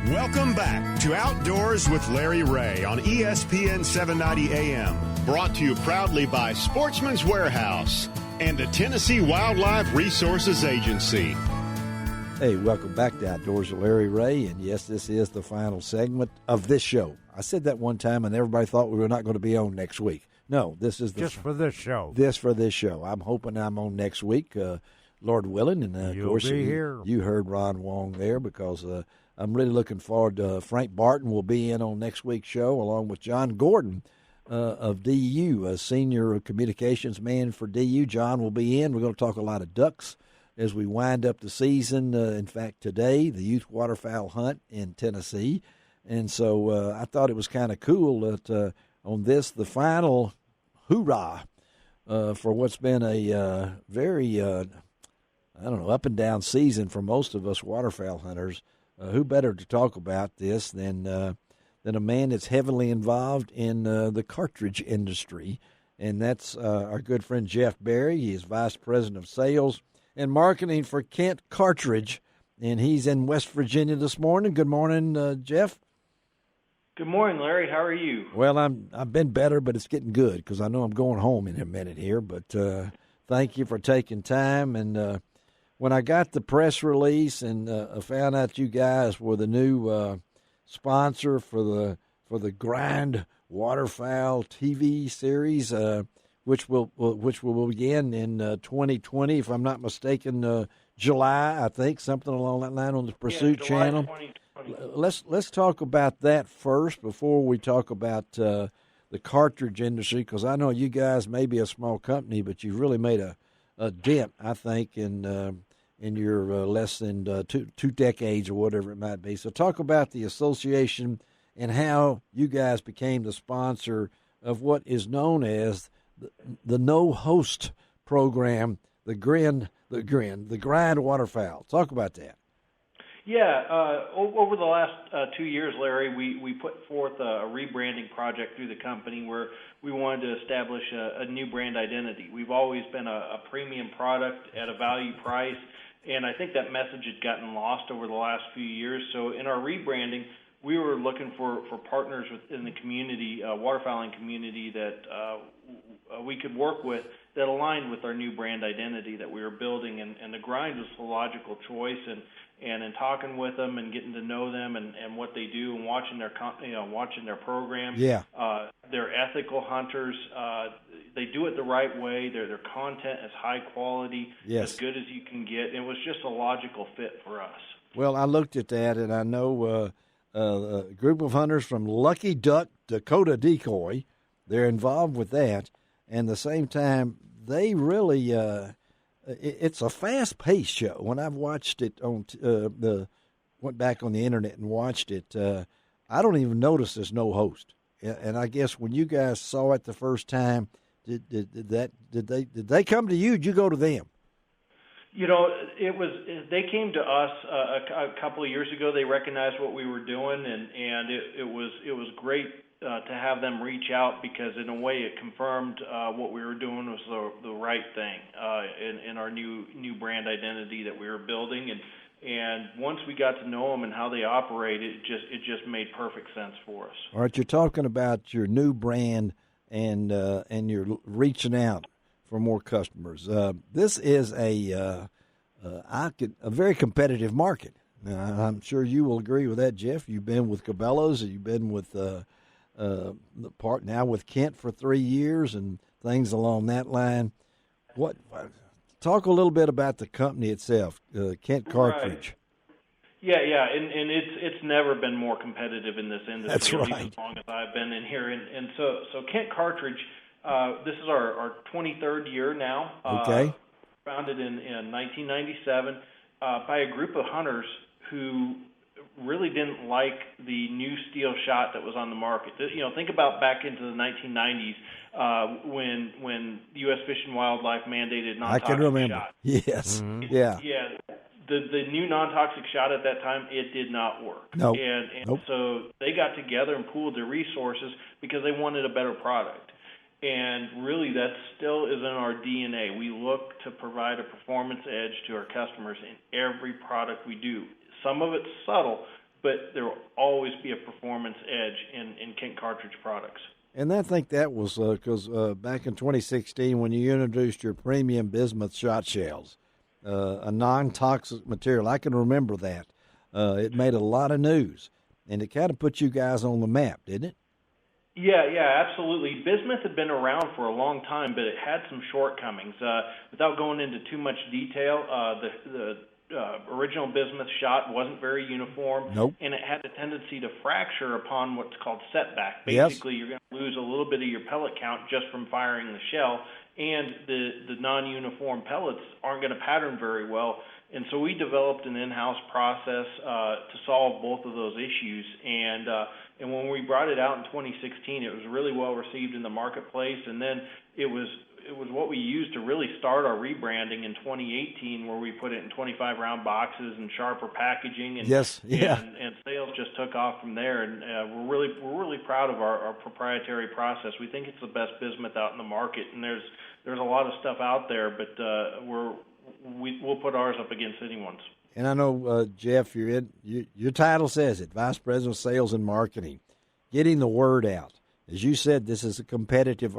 Welcome back to Outdoors with Larry Ray on ESPN 790 AM. Brought to you proudly by Sportsman's Warehouse and the Tennessee Wildlife Resources Agency. Hey, welcome back to Outdoors with Larry Ray. And yes, this is the final segment of this show. I said that one time and everybody thought we were not going to be on next week. No, this is just for this show. This for this show. I'm hoping I'm on next week, Lord willing. And of You'll course, be here. You heard Ron Wong there because I'm really looking forward to Frank Barton will be in on next week's show along with John Gordon of DU, a senior communications man for DU. John will be in. We're going to talk a lot of ducks as we wind up the season. In fact, today, the youth waterfowl hunt in Tennessee. And so I thought it was kind of cool that on this, the final hoorah for what's been a very, up and down season for most of us waterfowl hunters. Who better to talk about this than a man that's heavily involved in the cartridge industry, and that's our good friend Jeff Berry. He is Vice President of Sales and Marketing for Kent Cartridge, and he's in West Virginia this morning. Good morning, Jeff. Good morning, Larry. How are you? Well, I've been better, but it's getting good because I know I'm going home in a minute here. But thank you for taking time. And when I got the press release and found out you guys were the new sponsor for the Grind Waterfowl TV series, which will begin in 2020, if I'm not mistaken, July, I think, something along that line on the Pursuit channel. Let's talk about that first before we talk about the cartridge industry, because I know you guys may be a small company, but you've really made a dent, I think, in your less than two decades or whatever it might be. So talk about the association and how you guys became the sponsor of what is known as the No Host program, the Grind Waterfowl. Talk about that. Yeah, over the last 2 years, Larry, we put forth a rebranding project through the company where we wanted to establish a new brand identity. We've always been a premium product at a value price, and I think that message had gotten lost over the last few years. So in our rebranding, we were looking for partners within the community, waterfowling community, that we could work with that aligned with our new brand identity that we were building. And the Grind was the logical choice. And in talking with them and getting to know them and what they do and watching their programs, they're ethical hunters. They do it the right way. Their content is high quality, as good as you can get. It was just a logical fit for us. Well, I looked at that, and I know a group of hunters from Lucky Duck Dakota Decoy. They're involved with that, and at the same time, they really it's a fast-paced show. When I've watched it on went back on the internet and watched it, I don't even notice there's no host. And I guess when you guys saw it the first time, did they come to you? Did you go to them? You know, they came to us a couple of years ago. They recognized what we were doing, and it was great to have them reach out, because in a way it confirmed what we were doing was the right thing in our new brand identity that we were building. And once we got to know them and how they operate, it just made perfect sense for us. All right, you're talking about your new brand and you're reaching out for more customers. This is a very competitive market. Now, I'm sure you will agree with that, Jeff. You've been with Cabela's, you've been with the part now with Kent for 3 years and things along that line. Talk a little bit about the company itself, Kent Cartridge. Right. Yeah, and it's never been more competitive in this industry. That's right. At least as long as I've been in here, and so Kent Cartridge. This is our 23rd year now. Okay. Founded in 1997 by a group of hunters who really didn't like the new steel shot that was on the market. Think about back into the 1990s when U.S. Fish and Wildlife mandated non-toxic shot. I can remember. Yes. Mm-hmm. Yeah. The new non-toxic shot at that time, it did not work. Nope. And so they got together and pooled their resources because they wanted a better product. And really, that still is in our DNA. We look to provide a performance edge to our customers in every product we do. Some of it's subtle, but there will always be a performance edge in Kent cartridge products. And I think that was because back in 2016 when you introduced your premium bismuth shot shells, a non-toxic material, I can remember that. It made a lot of news, and it kind of put you guys on the map, didn't it? Yeah, absolutely. Bismuth had been around for a long time, but it had some shortcomings. Without going into too much detail, the original bismuth shot wasn't very uniform, Nope. and it had a tendency to fracture upon what's called setback. Yes. Basically, you're going to lose a little bit of your pellet count just from firing the shell, and the non-uniform pellets aren't going to pattern very well. And so we developed an in-house process to solve both of those issues. And when we brought it out in 2016, it was really well received in the marketplace. And then it was what we used to really start our rebranding in 2018, where we put it in 25-round boxes and sharper packaging. And, yes, yeah. And sales just took off from there. And we're really proud of our proprietary process. We think it's the best bismuth out in the market. And there's a lot of stuff out there, but we'll put ours up against anyone's. And I know, Jeff, your title says it, Vice President of Sales and Marketing, getting the word out. As you said, this is a competitive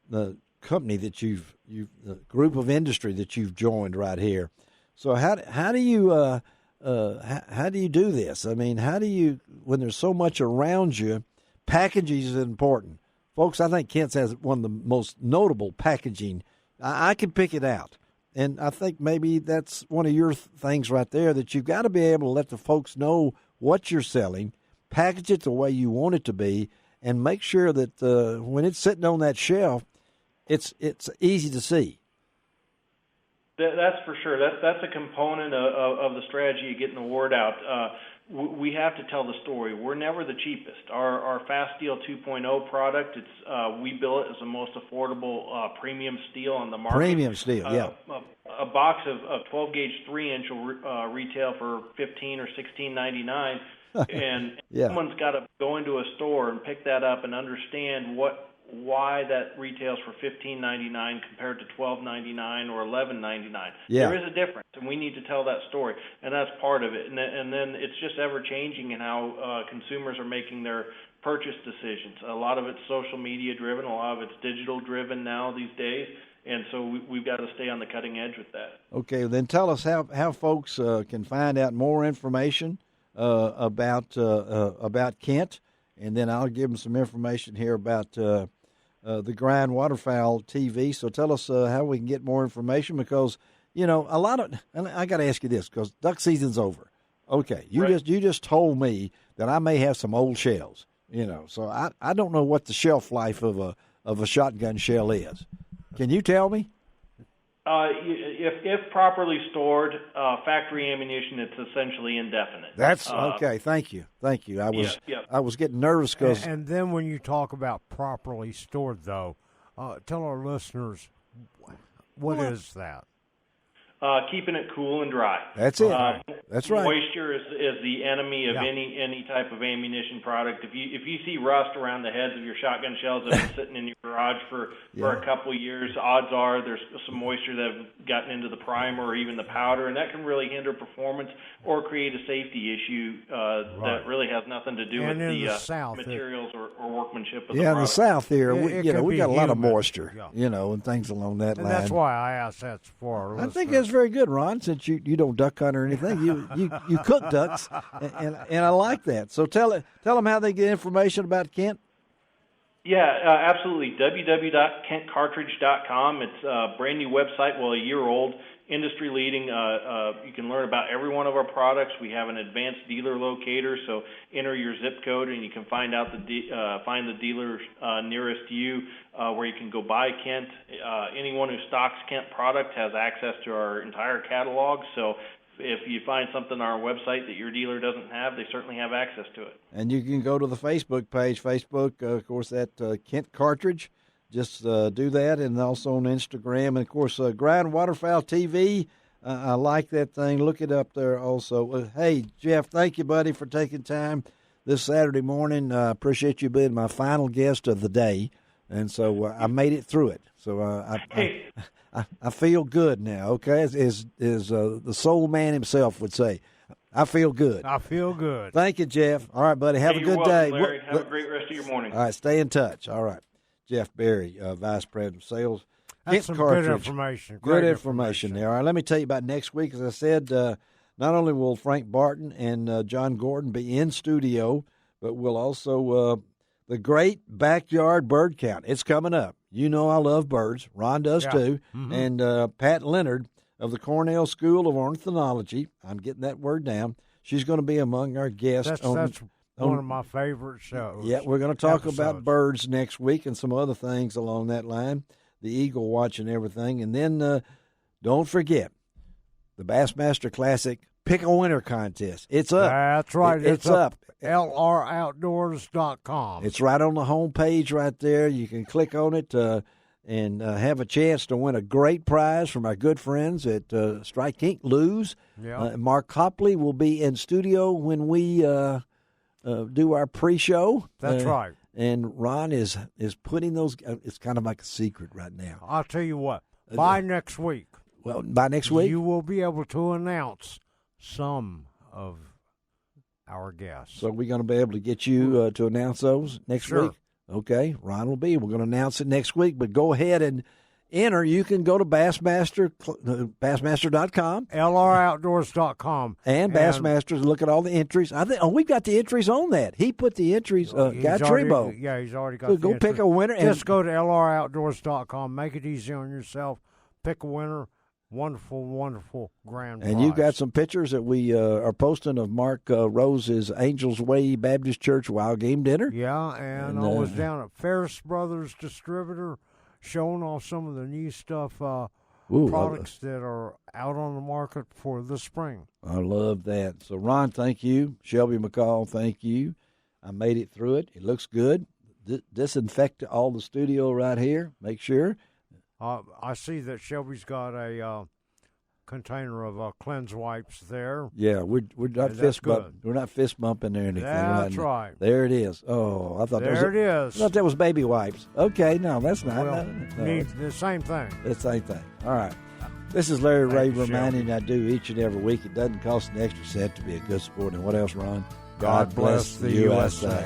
the company that the group of industry that you've joined right here. So how do you do this? I mean, how do you, when there's so much around you, packaging is important. Folks, I think Kent's has one of the most notable packaging. I can pick it out. And I think maybe that's one of your things right there, that you've got to be able to let the folks know what you're selling, package it the way you want it to be, and make sure that when it's sitting on that shelf, it's easy to see. That's for sure. That's a component of the strategy of getting the word out. We have to tell the story. We're never the cheapest. Our Fast Steel 2.0 product, we bill it as the most affordable premium steel on the market. Premium steel, yeah. A box of 12 gauge 3-inch will retail for $15 or $16.99, and yeah. Someone's got to go into a store and pick that up and understand why that retails for $15.99 compared to $12.99 or $11.99. Yeah. There is a difference, and we need to tell that story, and that's part of it. And then it's just ever changing in how consumers are making their purchase decisions. A lot of it's social media driven, a lot of it's digital driven now these days, and so we've got to stay on the cutting edge with that. Okay, then tell us how folks can find out more information about Kent, and then I'll give them some information here about the Grind Waterfowl TV. So tell us how we can get more information, because a lot of, and I got to ask you this, because duck season's over. Okay, you just told me that I may have some old shells. So I don't know what the shelf life of a shotgun shell is. Can you tell me? If properly stored, factory ammunition, it's essentially indefinite. That's okay. Thank you. I was getting nervous because. And then when you talk about properly stored, though, tell our listeners what is that. Keeping it cool and dry. That's it. That's right. Moisture is the enemy of any type of ammunition product. If you see rust around the heads of your shotgun shells that have been sitting in your garage for a couple of years, odds are there's some moisture that have gotten into the primer or even the powder, and that can really hinder performance or create a safety issue that really has nothing to do with the materials or workmanship of the product. Yeah, in the South here, we got a lot of moisture, and things along that line. And that's why I asked that for our listeners. I think that's very good, Ron, since you don't duck hunt or anything. You cook ducks, and I like that. So tell them how they get information about Kent. Yeah, absolutely. www.kentcartridge.com. It's a brand new website, a year old, industry leading. You can learn about every one of our products. We have an advanced dealer locator, so enter your zip code and you can find out find the dealer nearest you where you can go buy Kent. Anyone who stocks Kent product has access to our entire catalog. So if you find something on our website that your dealer doesn't have, they certainly have access to it. And you can go to the Facebook page. Facebook, of course, that Kent Cartridge. Just do that, and also on Instagram. And, of course, Grind Waterfowl TV. I like that thing. Look it up there also. Hey, Jeff, thank you, buddy, for taking time this Saturday morning. I appreciate you being my final guest of the day. And so I made it through it. So I feel good now, okay, as the soul man himself would say. I feel good. I feel good. Thank you, Jeff. All right, buddy. Have a good welcome, day. Larry. Have a great rest of your morning. All right, stay in touch. All right. Jeff Berry, Vice President of Sales. That's some good information. Good information there. All right, let me tell you about next week. As I said, not only will Frank Barton and John Gordon be in studio, but we'll also the great backyard bird count. It's coming up. You know I love birds. Ron does too. Mm-hmm. And Pat Leonard of the Cornell School of Ornithology, I'm getting that word down, she's going to be among our guests. That's one of my favorite shows. Yeah, we're going to talk about birds next week and some other things along that line, the eagle watch and everything. And then don't forget the Bassmaster Classic Pick a Winner contest. It's up. That's right. It's up. LROutdoors.com. It's right on the home page right there. You can click on it and have a chance to win a great prize from our good friends at Strike Inc. Lose. Yeah. Mark Copley will be in studio when we do our pre-show. That's right. And Ron is putting those. It's kind of like a secret right now. I'll tell you what. By next week. Well, by next week, you will be able to announce some of our guests. So we're going to be able to get you to announce those next week? Okay, Ron will be. We're going to announce it next week, but go ahead and enter. You can go to Bassmaster.com. LROutdoors.com. And Bassmasters, look at all the entries. We've got the entries on that. He put the entries, Guy Trebo. Yeah, he's already got so the go entries. Pick a winner. Just go to LROutdoors.com. Make it easy on yourself. Pick a winner. Wonderful, wonderful grand prize. And you've got some pictures that we are posting of Mark Rose's Angels Way Baptist Church Wild Game Dinner. Yeah, and I was down at Ferris Brothers Distributor showing off some of the new stuff, products that are out on the market for the spring. I love that. So, Ron, thank you. Shelby McCall, thank you. I made it through it. It looks good. Disinfect all the studio right here. Make sure. I see that Shelby's got a container of cleanse wipes there. Yeah, we're not fist bumping. We're not fist bumping or anything. That's right. There it is. Oh, I thought it is. I thought that was baby wipes. Okay, no, that's not. Well, needs the same thing. The same thing. All right. This is Larry Ray reminding you I do each and every week. It doesn't cost an extra cent to be a good sport. And what else, Ron? God bless the USA.